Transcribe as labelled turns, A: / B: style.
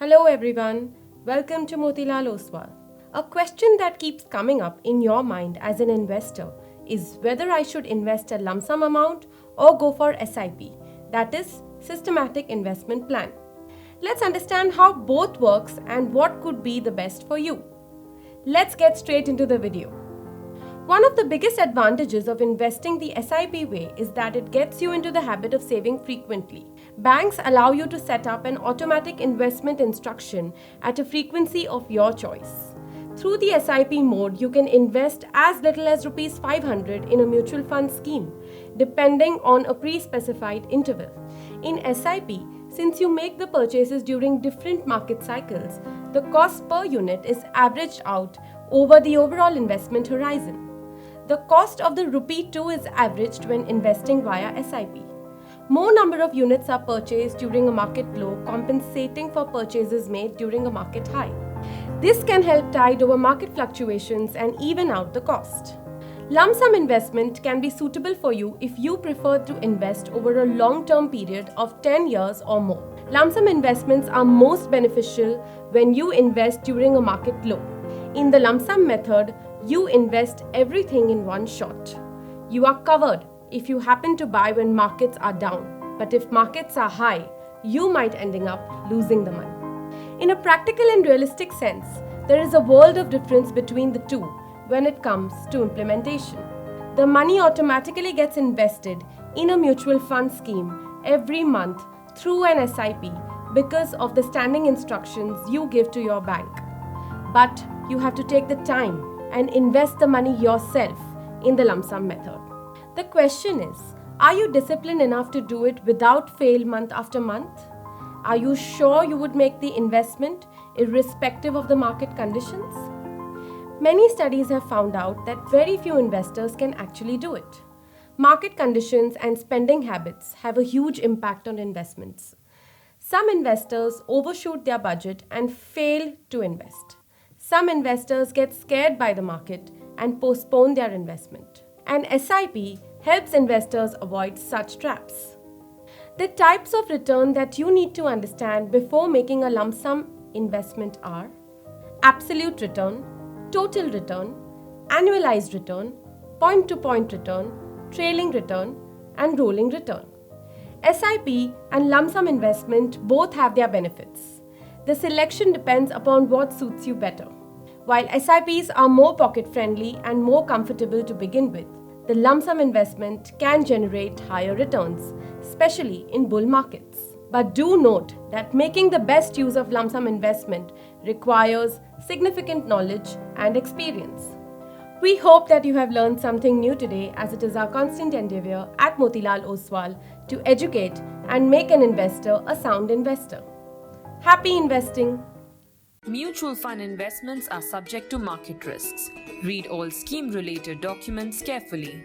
A: Hello everyone, welcome to Motilal Oswal. A question that keeps coming up in your mind as an investor is whether I should invest a lump sum amount or go for SIP, that is, Systematic Investment Plan. Let's understand how both works and what could be the best for you. Let's get straight into the video. One of the biggest advantages of investing the SIP way is that it gets you into the habit of saving frequently. Banks allow you to set up an automatic investment instruction at a frequency of your choice. Through the SIP mode, you can invest as little as Rs 500 in a mutual fund scheme, depending on a pre-specified interval. In SIP, since you make the purchases during different market cycles, the cost per unit is averaged out over the overall investment horizon. The cost of the rupee too is averaged when investing via SIP. More number of units are purchased during a market low, compensating for purchases made during a market high. This can help tide over market fluctuations and even out the cost. Lump sum investment can be suitable for you if you prefer to invest over a long-term period of 10 years or more. Lump sum investments are most beneficial when you invest during a market low. In the lump sum method, you invest everything in one shot. You are covered if you happen to buy when markets are down, but if markets are high, you might ending up losing the money. In a practical and realistic sense, there is a world of difference between the two when it comes to implementation. The money automatically gets invested in a mutual fund scheme every month through an SIP because of the standing instructions you give to your bank. But you have to take the time and invest the money yourself in the lump sum method. The question is, are you disciplined enough to do it without fail month after month? Are you sure you would make the investment irrespective of the market conditions? Many studies have found out that very few investors can actually do it. Market conditions and spending habits have a huge impact on investments. Some investors overshoot their budget and fail to invest. Some investors get scared by the market and postpone their investment. And SIP helps investors avoid such traps. The types of return that you need to understand before making a lump sum investment are absolute return, total return, annualized return, point-to-point return, trailing return, and rolling return. SIP and lump sum investment both have their benefits. The selection depends upon what suits you better. While SIPs are more pocket-friendly and more comfortable to begin with, the lump sum investment can generate higher returns, especially in bull markets. But do note that making the best use of lump sum investment requires significant knowledge and experience. We hope that you have learned something new today, as it is our constant endeavor at Motilal Oswal to educate and make an investor a sound investor. Happy investing!
B: Mutual fund investments are subject to market risks. Read all scheme-related documents carefully.